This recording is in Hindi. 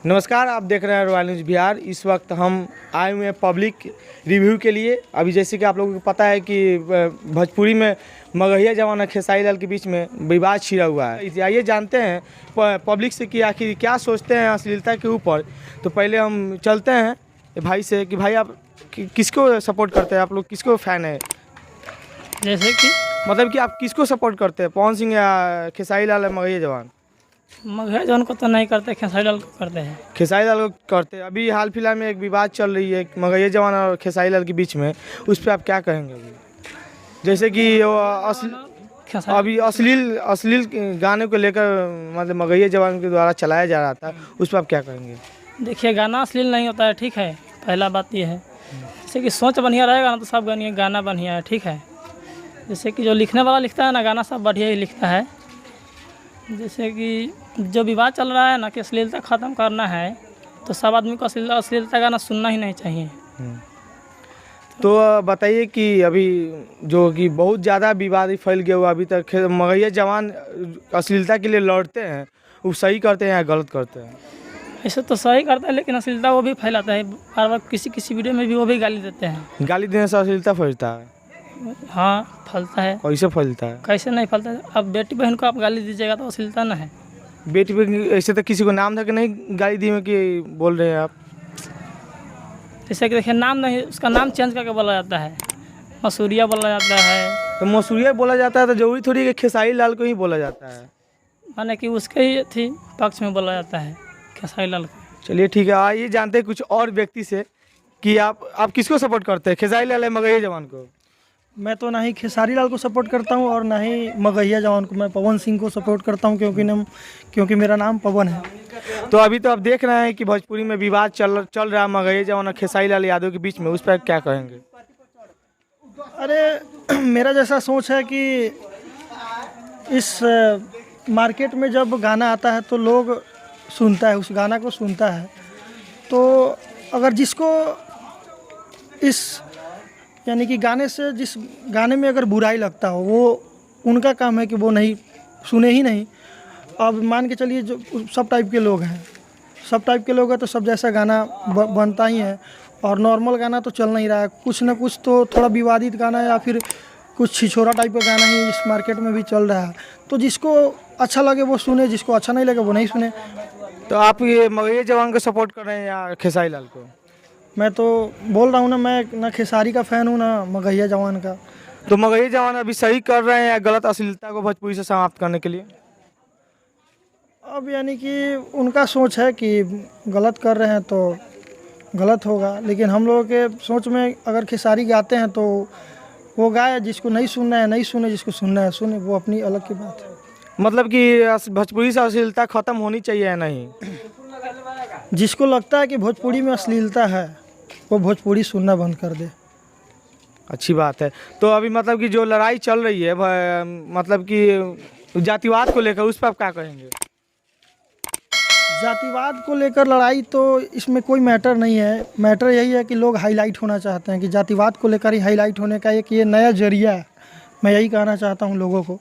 नमस्कार, आप देख रहे हैं रॉयल न्यूज़ बिहार। इस वक्त हम आए हुए हैं पब्लिक रिव्यू के लिए। अभी जैसे कि आप लोगों को पता है कि भोजपुरी में मगहिया जवान और खेसारी लाल के बीच में विवाद छिड़ा हुआ है। आइए जानते हैं पब्लिक से कि आखिर क्या सोचते हैं अश्लीलता के ऊपर। तो पहले हम चलते हैं भाई से कि भाई आप किसको सपोर्ट करते हैं, आप लोग किसको फ़ैन है? जैसे कि मतलब कि आप किसको सपोर्ट करते हैं, पवन सिंह या खेसारी लाल या मगहिया जवान? मगहिया जवान को तो नहीं करते, खेसारी लाल को करते हैं। खेसारी लाल को करते हैं। अभी हाल फिलहाल में एक विवाद चल रही है मगहिया जवान और खेसारी लाल के बीच में, उस पर आप क्या कहेंगे? अभी जैसे कि अभी अश्लील गाने को लेकर मतलब मगहिया जवान के द्वारा चलाया जा रहा था, उस पर आप क्या कहेंगे? देखिए, गाना अश्लील नहीं होता है, ठीक है। पहला बात ये है, जैसे कि सोच बढ़िया रहेगा ना तो सब गाना बढ़िया है, ठीक है। जैसे कि जो लिखने वाला लिखता है ना, गाना सब बढ़िया ही लिखता है। जैसे कि जो विवाद चल रहा है ना कि अश्लीलता ख़त्म करना है, तो सब आदमी को अश्लीलता गाना सुनना ही नहीं चाहिए। तो बताइए कि अभी जो कि बहुत ज़्यादा विवाद फैल गया हुआ अभी तक, मगहिया जवान अश्लीलता के लिए लड़ते हैं, वो सही करते हैं या गलत करते हैं? ऐसे तो सही करता है, लेकिन अश्लीलता वो भी फैलाता है। बार बार किसी वीडियो में भी वो भी गाली देते हैं। गाली देने से अश्लीलता फैलता है? हाँ, फैलता है। कैसे फैलता है? कैसे नहीं फैलता है? अब बेटी बहन को आप गाली दीजिएगा तो अश्लीलता ना है। बेटी पे ऐसे तो किसी को नाम था कि नहीं गाली दी में कि बोल रहे हैं आप? जैसे कि देखिए, नाम नहीं, उसका नाम चेंज करके बोला जाता है। मसूरिया बोला जाता है। तो मसूरिया बोला जाता है तो जरूरी थोड़ी कि खेसारी लाल को ही बोला जाता है? माने कि उसके ही थी पक्ष में बोला जाता है, खेसारी लाल को। चलिए ठीक है, आइए जानते हैं कुछ और व्यक्ति से कि आप किसको सपोर्ट करते हैं, खेसारी लाल या मगहिया जवान को? मैं तो ना ही खेसारी लाल को सपोर्ट करता हूं और ना ही मगहिया जवान को। मैं पवन सिंह को सपोर्ट करता हूं क्योंकि मेरा नाम पवन है। तो अभी तो आप देख रहे हैं कि भोजपुरी में विवाद चल रहा है मगहिया जवान और खेसारी लाल यादव के बीच में, उस पर क्या कहेंगे? अरे मेरा जैसा सोच है कि इस मार्केट में जब गाना आता है तो लोग सुनता है, उस गाना को सुनता है। तो अगर जिसको इस यानी कि गाने से, जिस गाने में अगर बुराई लगता हो, वो उनका काम है कि वो नहीं सुने ही नहीं। अब मान के चलिए जो सब टाइप के लोग हैं, सब टाइप के लोग हैं तो सब जैसा गाना बनता ही है। और नॉर्मल गाना तो चल नहीं रहा है, कुछ ना कुछ तो थोड़ा विवादित गाना या फिर कुछ छिछोरा टाइप का गाना ही इस मार्केट में भी चल रहा है। तो जिसको अच्छा लगे वो सुने, जिसको अच्छा नहीं लगे वो नहीं सुने। तो आप ये मगहिया जवान को सपोर्ट कर रहे हैं या खेसारी लाल को? मैं तो बोल रहा हूँ ना, मैं ना खेसारी का फ़ैन हूँ ना मगहिया जवान का। तो मगहिया जवान अभी सही कर रहे हैं या गलत अश्लीलता को भोजपुरी से समाप्त करने के लिए? अब यानी कि उनका सोच है कि गलत कर रहे हैं तो गलत होगा, लेकिन हम लोगों के सोच में अगर खेसारी गाते हैं तो वो गाए, जिसको नहीं सुनना है नहीं सुने, जिसको सुनना है सुने, वो अपनी अलग की बात है। मतलब कि भोजपुरी से अश्लीलता खत्म होनी चाहिए या नहीं? जिसको लगता है कि भोजपुरी में अश्लीलता है वो भोजपुरी सुनना बंद कर दे। अच्छी बात है। तो अभी मतलब कि जो लड़ाई चल रही है मतलब कि जातिवाद को लेकर, उस पर आप क्या कहेंगे? जातिवाद को लेकर लड़ाई तो इसमें कोई मैटर नहीं है। मैटर यही है कि लोग हाईलाइट होना चाहते हैं कि जातिवाद को लेकर ही हाईलाइट होने का एक ये नया जरिया है। मैं यही कहना चाहता हूँ लोगों को।